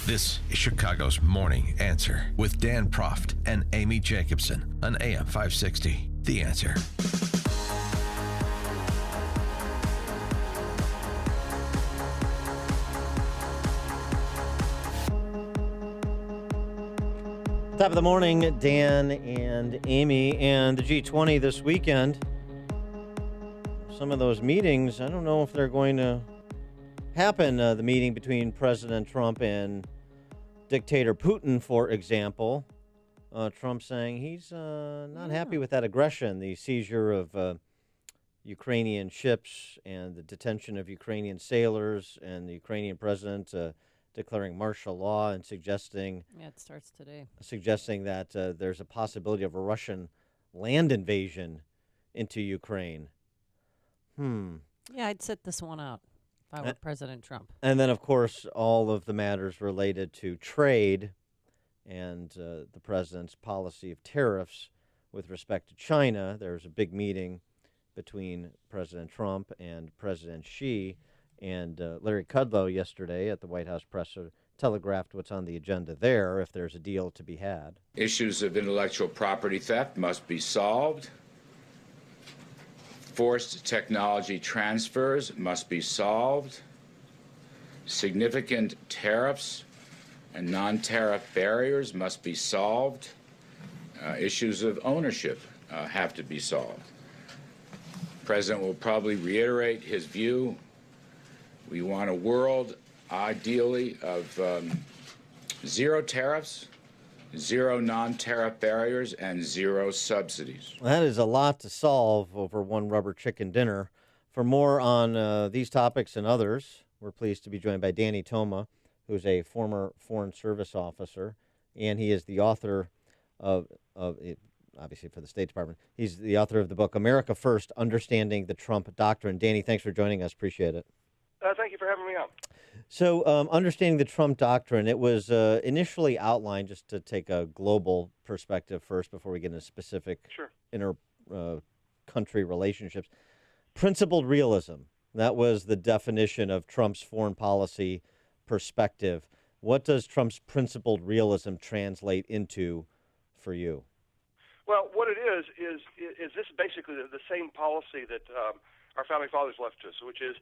This is Chicago's Morning Answer with Dan Proft and Amy Jacobson on AM 560. The Answer. Top of the morning, Dan and Amy, and the G20 this weekend. Some of those meetings, I don't know if they're going to happen. The meeting between President Trump and dictator Putin, for example. Trump saying he's not happy with that aggression, the seizure of Ukrainian ships and the detention of Ukrainian sailors, and the Ukrainian president declaring martial law and suggesting it starts today. Suggesting that there's a possibility of a Russian land invasion into Ukraine. Yeah, I'd sit this one out if I were President Trump. And then, of course, all of the matters related to trade and the president's policy of tariffs with respect to China. There was a big meeting between President Trump and President Xi. And Larry Kudlow yesterday at the White House press telegraphed what's on the agenda there, if there's a deal to be had. Issues of intellectual property theft must be solved. Forced technology transfers must be solved. Significant tariffs and non-tariff barriers must be solved. Issues of ownership have to be solved. The President will probably reiterate his view. We want a world, ideally, of zero tariffs, zero non-tariff barriers, and zero subsidies. Well, that is a lot to solve over one rubber chicken dinner. For more on these topics and others, we're pleased to be joined by Danny Toma, who's a former Foreign Service officer, and he is the author of it, obviously for the State Department. He's the author of the book, America First, Understanding the Trump Doctrine. Danny, thanks for joining us. Appreciate it. Thank you for having me on. So, understanding the Trump doctrine, it was initially outlined, just to take a global perspective first before we get into specific inter-country relationships. Principled realism, that was the definition of Trump's foreign policy perspective. What does Trump's principled realism translate into for you? Well, what it is this basically the same policy that our founding fathers left us, which is,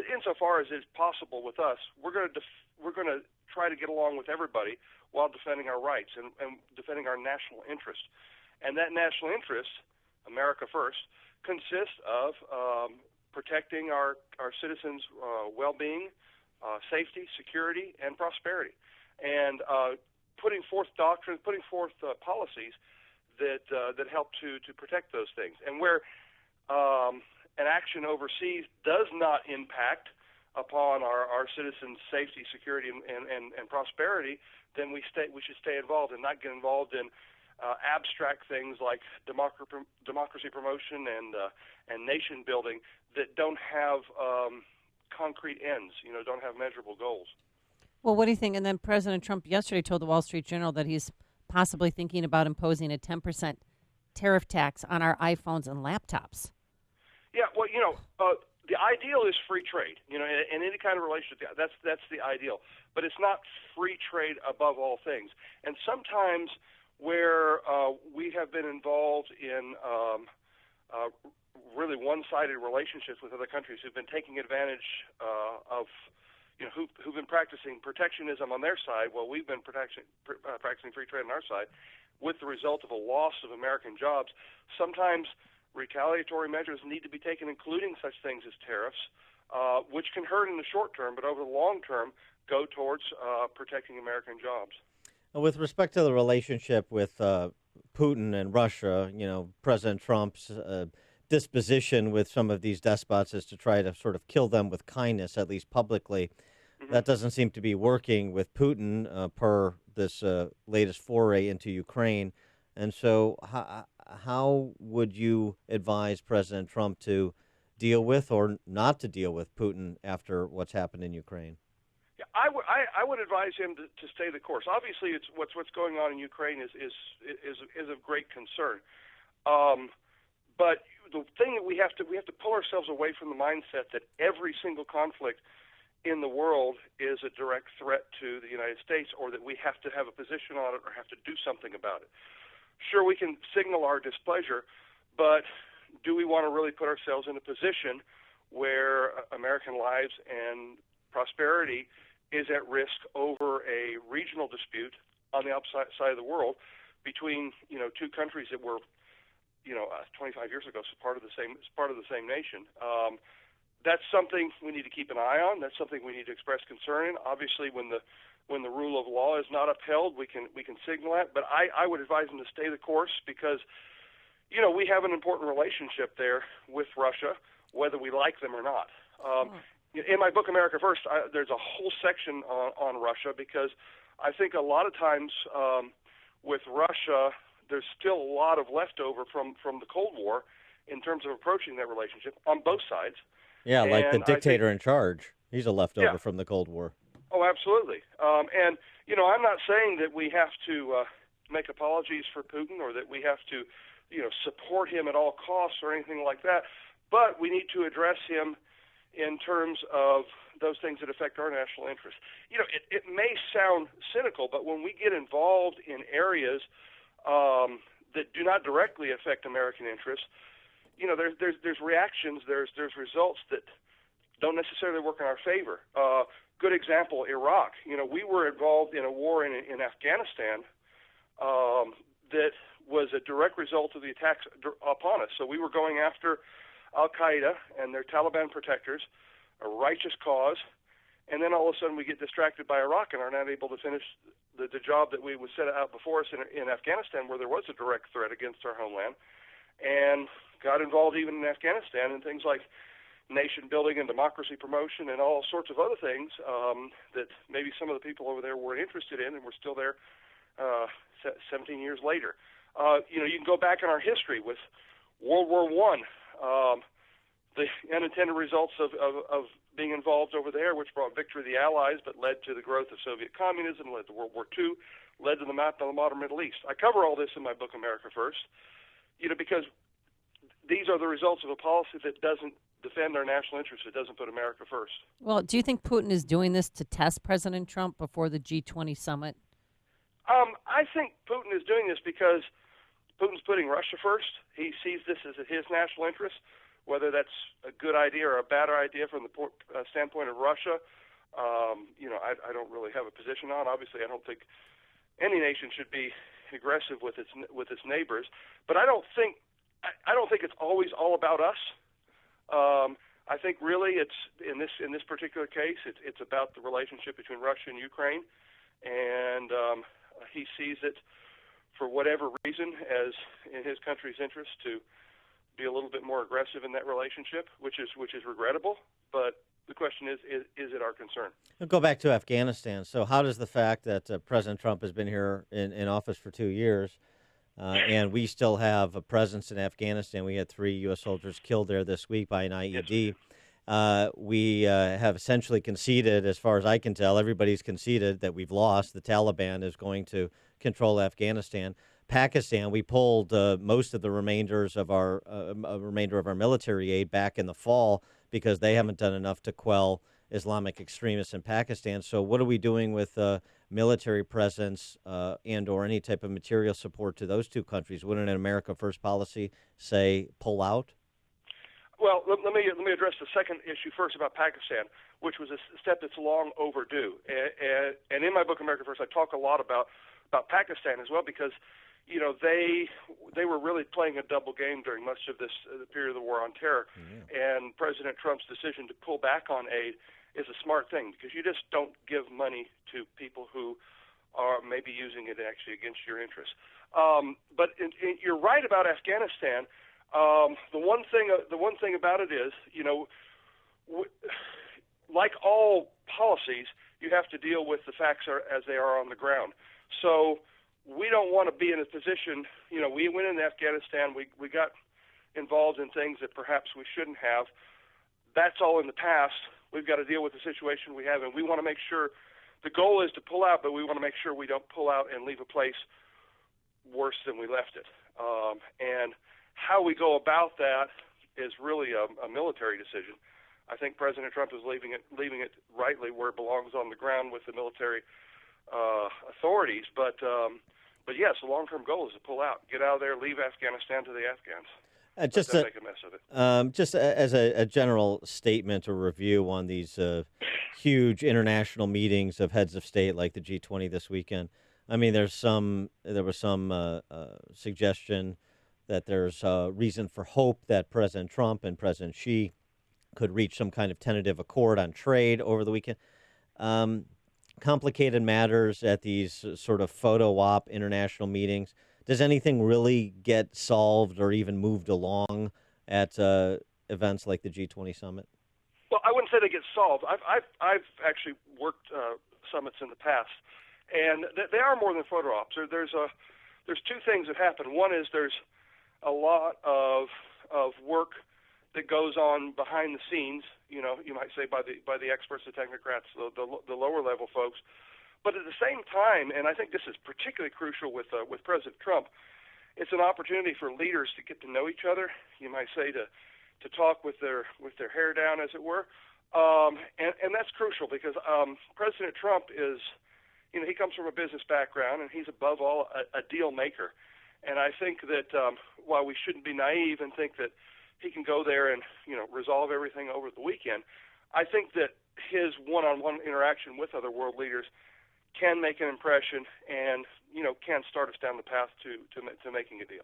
insofar as is possible with us, we're going to try to get along with everybody while defending our rights and defending our national interest. And that national interest, America First, consists of protecting our citizens' well-being, safety, security, and prosperity, and putting forth doctrines, putting forth policies that help to protect those things. And where an action overseas does not impact upon our citizens' safety, security, and prosperity, then we should stay involved and not get involved in abstract things like democracy promotion and nation building that don't have concrete ends, don't have measurable goals. Well, what do you think? And then President Trump yesterday told the Wall Street Journal that he's possibly thinking about imposing a 10% tariff tax on our iPhones and laptops. Yeah, well, the ideal is free trade, in any kind of relationship. That's the ideal. But it's not free trade above all things. And sometimes where we have been involved in really one-sided relationships with other countries who've been taking advantage of, who've been practicing protectionism on their side, while we've been practicing free trade on our side, with the result of a loss of American jobs, sometimes retaliatory measures need to be taken, including such things as tariffs, which can hurt in the short term, but over the long term go towards protecting American jobs. With respect to the relationship with Putin and Russia, President Trump's disposition with some of these despots is to try to sort of kill them with kindness, at least publicly. Mm-hmm. That doesn't seem to be working with Putin per this latest foray into Ukraine. And so how would you advise President Trump to deal with or not to deal with Putin after what's happened in Ukraine? Yeah, I would advise him to stay the course. Obviously, it's what's going on in Ukraine is of great concern. But the thing that we have to pull ourselves away from the mindset that every single conflict in the world is a direct threat to the United States, or that we have to have a position on it or have to do something about it. Sure, we can signal our displeasure, but do we want to really put ourselves in a position where American lives and prosperity is at risk over a regional dispute on the opposite side of the world between, two countries that were, 25 years ago, so part of the same nation? That's something we need to keep an eye on. That's something we need to express concern in. Obviously, when the rule of law is not upheld, we can signal that. But I would advise them to stay the course because, we have an important relationship there with Russia, whether we like them or not. In my book, America First, there's a whole section on Russia because I think a lot of times with Russia, there's still a lot of leftover from the Cold War in terms of approaching that relationship on both sides. Yeah, like the And dictator in charge. He's a leftover from the Cold War. Oh, absolutely. And, I'm not saying that we have to make apologies for Putin or that we have to, support him at all costs or anything like that. But we need to address him in terms of those things that affect our national interests. It may sound cynical, but when we get involved in areas that do not directly affect American interests, there's reactions, there's results that don't necessarily work in our favor. Good example, Iraq. We were involved in a war in Afghanistan that was a direct result of the attacks upon us. So we were going after Al-Qaeda and their Taliban protectors, a righteous cause, and then all of a sudden we get distracted by Iraq and are not able to finish the job that we was set out before us in Afghanistan, where there was a direct threat against our homeland, and got involved even in Afghanistan in things like nation building and democracy promotion and all sorts of other things that maybe some of the people over there weren't interested in, and we're still there 17 years later. You can go back in our history with World War I, the unintended results of being involved over there, which brought victory to the Allies, but led to the growth of Soviet communism, led to World War II, led to the map of the modern Middle East. I cover all this in my book, America First, because these are the results of a policy that doesn't defend our national interests. It doesn't put America first. Well, do you think Putin is doing this to test President Trump before the G20 summit? I think Putin is doing this because Putin's putting Russia first. He sees this as his national interest. Whether that's a good idea or a bad idea from the standpoint of Russia, I don't really have a position on. Obviously, I don't think any nation should be aggressive with its neighbors. But I don't think it's always all about us. I think really it's in this particular case, it's about the relationship between Russia and Ukraine, and he sees it for whatever reason as in his country's interest to be a little bit more aggressive in that relationship, which is regrettable. But the question is it our concern? We'll go back to Afghanistan. So how does the fact that President Trump has been here in office for 2 years, and we still have a presence in Afghanistan? We had 3 U.S. soldiers killed there this week by an IED. We have essentially conceded, as far as I can tell, everybody's conceded that we've lost. The Taliban is going to control Afghanistan. Pakistan, we pulled most of the remainder of our military aid back in the fall because they haven't done enough to quell Islamic extremists in Pakistan. So what are we doing with military presence and or any type of material support to those 2 countries? Wouldn't an America First policy say pull out? Well, let me address the second issue first about Pakistan, which was a step that's long overdue. And in my book, America First, I talk a lot about Pakistan as well because they were really playing a double game during much of this the period of the war on terror. And President Trump's decision to pull back on aid is a smart thing because you just don't give money to people who are maybe using it actually against your interests. But you're right about Afghanistan. The one thing about it is, like all policies, you have to deal with the facts as they are on the ground. So we don't want to be in a position, we went into Afghanistan, we got involved in things that perhaps we shouldn't have. That's all in the past. We've got to deal with the situation we have, and we want to make sure the goal is to pull out, but we want to make sure we don't pull out and leave a place worse than we left it. And how we go about that is really a military decision. I think President Trump is leaving it rightly where it belongs, on the ground with the military authorities. But yes, the long-term goal is to pull out, get out of there, leave Afghanistan to the Afghans. Just make a mess of it. just as a general statement or review on these huge international meetings of heads of state like the G20 this weekend. I mean, there was some suggestion that there's reason for hope that President Trump and President Xi could reach some kind of tentative accord on trade over the weekend. Complicated matters at these sort of photo op international meetings. Does anything really get solved or even moved along at events like the G20 summit? Well, I wouldn't say they get solved. I've actually worked summits in the past, and they are more than photo ops. There's two things that happen. One is there's a lot of work that goes on behind the scenes. You might say by the experts, the technocrats, the lower level folks. But at the same time, and I think this is particularly crucial with President Trump, it's an opportunity for leaders to get to know each other. You might say to talk with their hair down, as it were, and that's crucial because President Trump is, he comes from a business background and he's above all a deal maker. And I think that while we shouldn't be naive and think that he can go there and resolve everything over the weekend, I think that his one-on-one interaction with other world leaders can make an impression and can start us down the path to making a deal.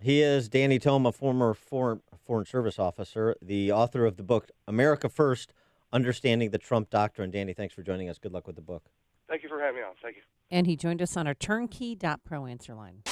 He is Danny Toma, former Foreign Service officer, the author of the book America First: Understanding the Trump Doctrine. Danny, thanks for joining us. Good luck with the book. Thank you for having me on. Thank you. And he joined us on our turnkey.pro answer line.